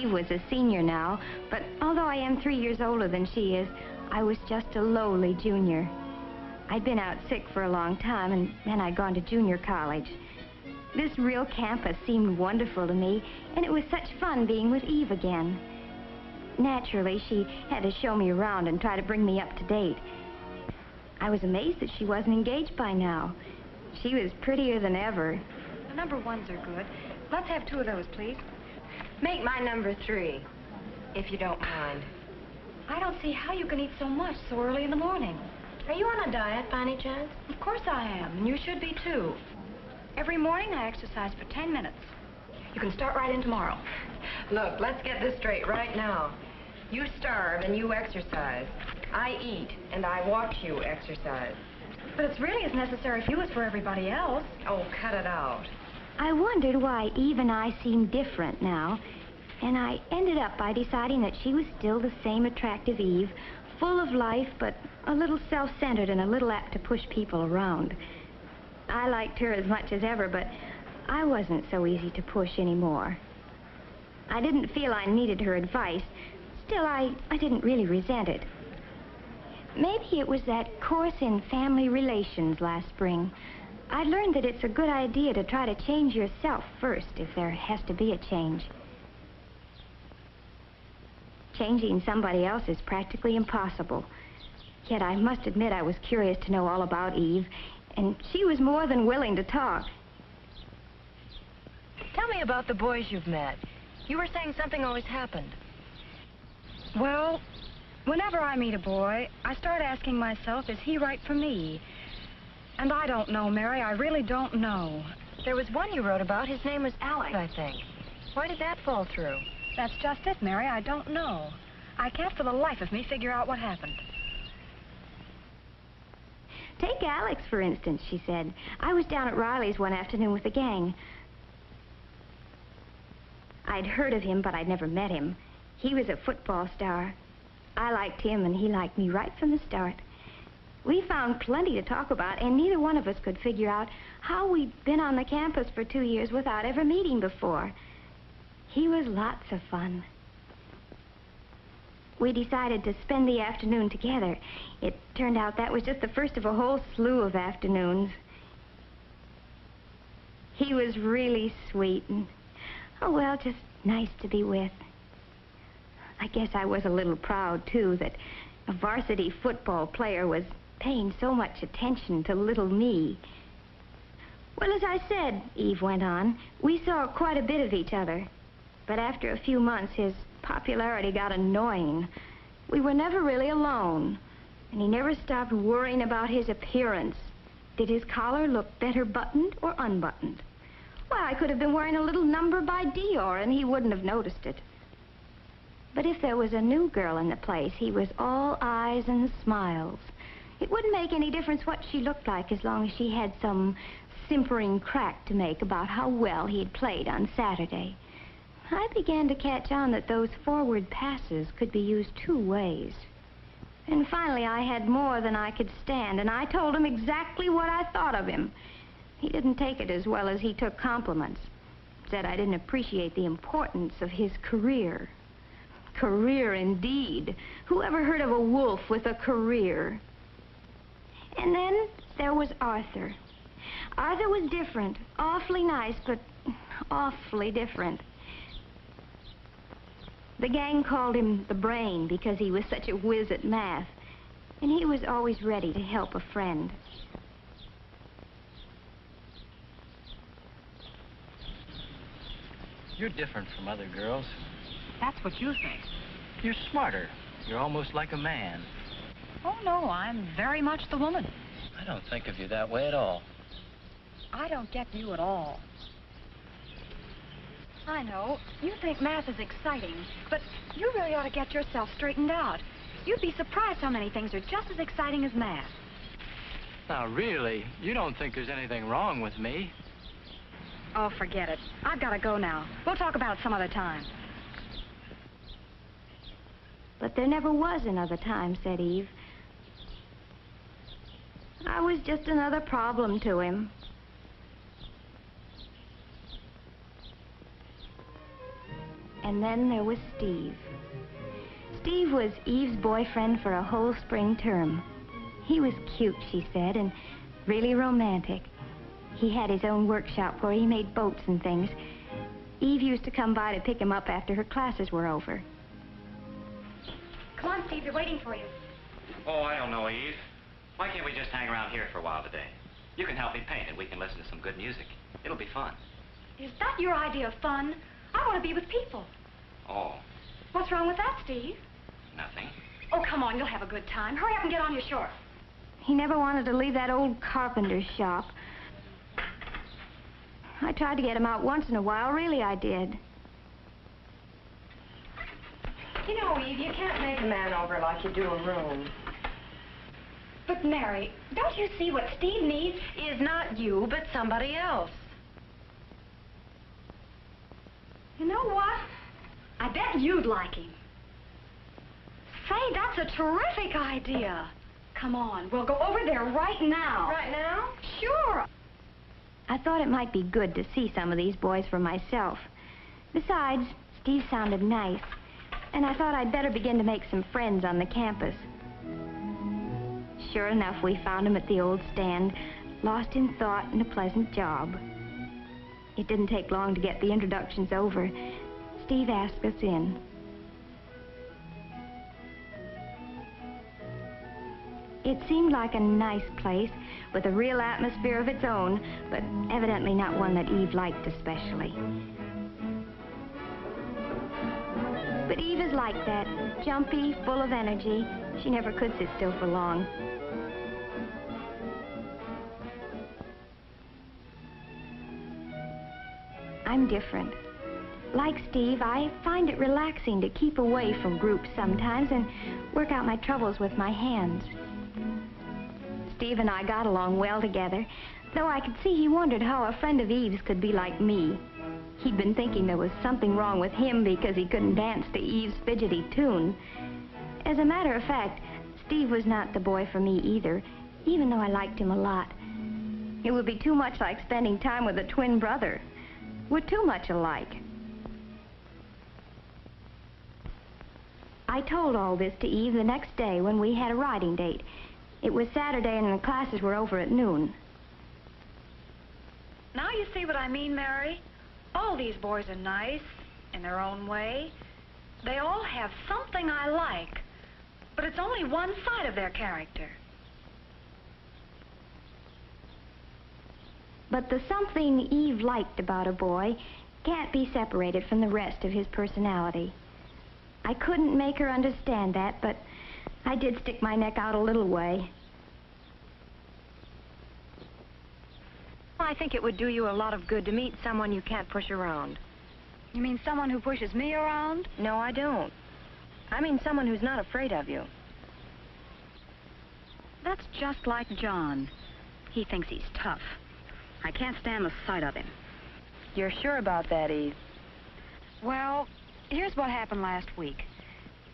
Eve was a senior now, but although I am 3 years older than she is, I was just a lowly junior. I'd been out sick for a long time, and then I'd gone to junior college. This real campus seemed wonderful to me, and it was such fun being with Eve again. Naturally, she had to show me around and try to bring me up to date. I was amazed that she wasn't engaged by now. She was prettier than ever. The number 1s are good. Let's have 2 of those, please. Make my number 3, if you don't mind. I don't see how you can eat so much so early in the morning. Are you on a diet, by any chance? Of course I am, and you should be, too. Every morning I exercise for 10 minutes. You can start right in tomorrow. Look, let's get this straight right now. You starve and you exercise. I eat and I watch you exercise. But it's really as necessary for you as for everybody else. Oh, cut it out. I wondered why Eve and I seemed different now, and I ended up by deciding that she was still the same attractive Eve, full of life, but a little self-centered and a little apt to push people around. I liked her as much as ever, but I wasn't so easy to push anymore. I didn't feel I needed her advice. Still, I didn't really resent it. Maybe it was that course in family relations last spring. I learned that it's a good idea to try to change yourself first if there has to be a change. Changing somebody else is practically impossible. Yet I must admit I was curious to know all about Eve, and she was more than willing to talk. Tell me about the boys you've met. You were saying something always happened. Well, whenever I meet a boy, I start asking myself, is he right for me? And I don't know, Mary, I really don't know. There was one you wrote about. His name was Alex, I think. Why did that fall through? That's just it, Mary, I don't know. I can't for the life of me figure out what happened. Take Alex, for instance, she said. I was down at Riley's one afternoon with the gang. I'd heard of him, but I'd never met him. He was a football star. I liked him, and he liked me right from the start. We found plenty to talk about, and neither one of us could figure out how we'd been on the campus for 2 years without ever meeting before. He was lots of fun. We decided to spend the afternoon together. It turned out that was just the first of a whole slew of afternoons. He was really sweet and, oh, well, just nice to be with. I guess I was a little proud, too, that a varsity football player was paying so much attention to little me. Well, as I said, Eve went on, we saw quite a bit of each other. But after a few months, his popularity got annoying. We were never really alone, and he never stopped worrying about his appearance. Did his collar look better buttoned or unbuttoned? Why, I could have been wearing a little number by Dior, and he wouldn't have noticed it. But if there was a new girl in the place, he was all eyes and smiles. It wouldn't make any difference what she looked like as long as she had some simpering crack to make about how well he had played on Saturday. I began to catch on that those forward passes could be used 2 ways. And finally, I had more than I could stand, and I told him exactly what I thought of him. He didn't take it as well as he took compliments. Said I didn't appreciate the importance of his career. Career, indeed. Who ever heard of a wolf with a career? And then there was Arthur. Arthur was different. Awfully nice, but awfully different. The gang called him the Brain because he was such a whiz at math. And he was always ready to help a friend. You're different from other girls. That's what you think. You're smarter. You're almost like a man. Oh, no, I'm very much the woman. I don't think of you that way at all. I don't get you at all. I know. You think math is exciting, but you really ought to get yourself straightened out. You'd be surprised how many things are just as exciting as math. Now, really, you don't think there's anything wrong with me? Oh, forget it. I've got to go now. We'll talk about it some other time. But there never was another time, said Eve. I was just another problem to him. And then there was Steve. Steve was Eve's boyfriend for a whole spring term. He was cute, she said, and really romantic. He had his own workshop where he made boats and things. Eve used to come by to pick him up after her classes were over. Come on, Steve, they're waiting for you. Oh, I don't know, Eve. Why can't we just hang around here for a while today? You can help me paint and we can listen to some good music. It'll be fun. Is that your idea of fun? I want to be with people. Oh, What's wrong with that, Steve? nothing. Oh, come on, you'll have a good time. Hurry up and get on your shorts. He never wanted to leave that old carpenter's shop. I tried to get him out once in a while, really I did. You know, Eve, you can't make a man over like you do a room. But, Mary, don't you see what Steve needs? Is not you, but somebody else. You know what? I bet you'd like him. Say, that's a terrific idea. Come on, we'll go over there right now. Right now? Sure. I thought it might be good to see some of these boys for myself. Besides, Steve sounded nice, and I thought I'd better begin to make some friends on the campus. Sure enough, we found him at the old stand, lost in thought and a pleasant job. It didn't take long to get the introductions over. Steve asked us in. It seemed like a nice place, with a real atmosphere of its own, but evidently not one that Eve liked especially. But Eve is like that, jumpy, full of energy. She never could sit still for long. I'm different. Like Steve, I find it relaxing to keep away from groups sometimes and work out my troubles with my hands. Steve and I got along well together, though I could see he wondered how a friend of Eve's could be like me. He'd been thinking there was something wrong with him because he couldn't dance to Eve's fidgety tune. As a matter of fact, Steve was not the boy for me either, even though I liked him a lot. It would be too much like spending time with a twin brother. We're too much alike. I told all this to Eve the next day when we had a riding date. It was Saturday and the classes were over at noon. Now you see what I mean, Mary? All these boys are nice in their own way. They all have something I like, but it's only one side of their character. But the something Eve liked about a boy can't be separated from the rest of his personality. I couldn't make her understand that, but I did stick my neck out a little way. I think it would do you a lot of good to meet someone you can't push around. You mean someone who pushes me around? No, I don't. I mean someone who's not afraid of you. That's just like John. He thinks he's tough. I can't stand the sight of him. You're sure about that, Eve? Well, here's what happened last week.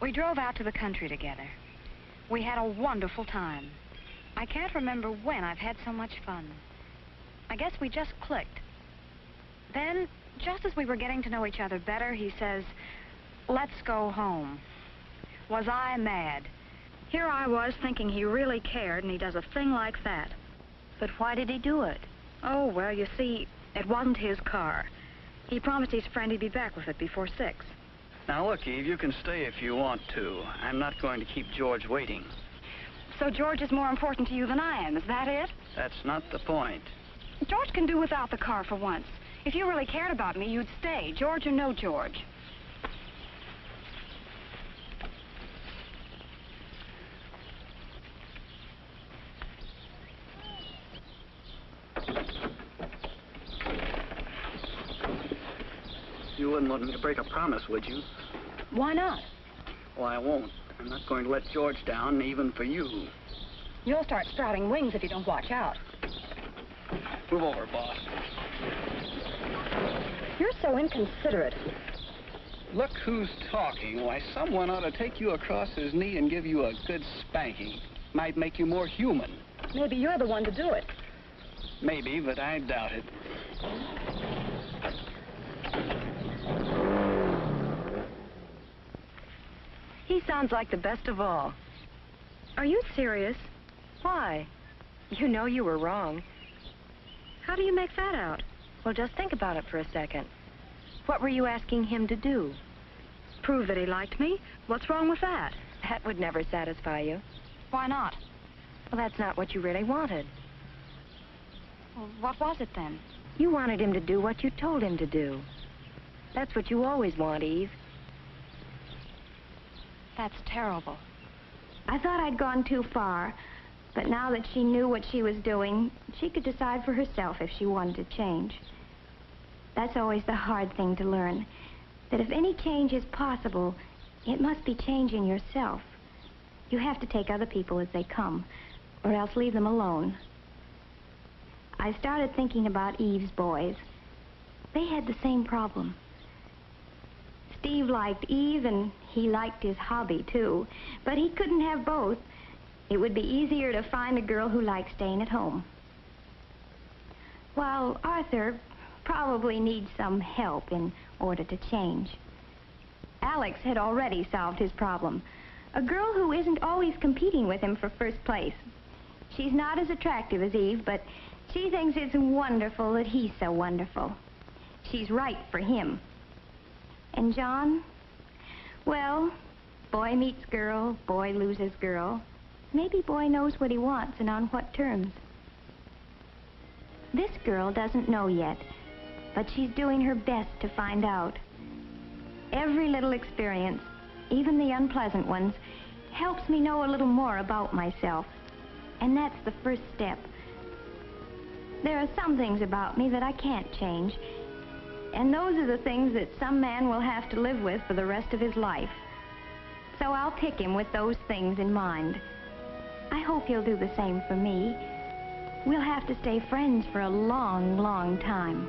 We drove out to the country together. We had a wonderful time. I can't remember when I've had so much fun. I guess we just clicked. Then, just as we were getting to know each other better, he says, "Let's go home." Was I mad? Here I was thinking he really cared, and he does a thing like that. But why did he do it? Oh, well, you see, it wasn't his car. He promised his friend he'd be back with it before 6. Now, look, Eve, you can stay if you want to. I'm not going to keep George waiting. So George is more important to you than I am, is that it? That's not the point. George can do without the car for once. If you really cared about me, you'd stay, George or no George. You wouldn't want me to break a promise, would you? Why not? Well, I won't. I'm not going to let George down, even for you. You'll start sprouting wings if you don't watch out. Move over, boss. You're so inconsiderate. Look who's talking. Why, someone ought to take you across his knee and give you a good spanking. Might make you more human. Maybe you're the one to do it. Maybe, but I doubt it. He sounds like the best of all. Are you serious? Why? You know you were wrong. How do you make that out? Well, just think about it for a second. What were you asking him to do? Prove that he liked me? What's wrong with that? That would never satisfy you. Why not? Well, that's not what you really wanted. Well, what was it then? You wanted him to do what you told him to do. That's what you always want, Eve. That's terrible. I thought I'd gone too far, but now that she knew what she was doing, she could decide for herself if she wanted to change. That's always the hard thing to learn, that if any change is possible, it must be change in yourself. You have to take other people as they come, or else leave them alone. I started thinking about Eve's boys. They had the same problem. Steve liked Eve, and he liked his hobby, too. But he couldn't have both. It would be easier to find a girl who liked staying at home. While Arthur probably needs some help in order to change. Alex had already solved his problem. A girl who isn't always competing with him for first place. She's not as attractive as Eve, but she thinks it's wonderful that he's so wonderful. She's right for him. And John? Well, boy meets girl, boy loses girl. Maybe boy knows what he wants and on what terms. This girl doesn't know yet, but she's doing her best to find out. Every little experience, even the unpleasant ones, helps me know a little more about myself. And that's the first step. There are some things about me that I can't change. And those are the things that some man will have to live with for the rest of his life. So I'll pick him with those things in mind. I hope he'll do the same for me. We'll have to stay friends for a long, long time.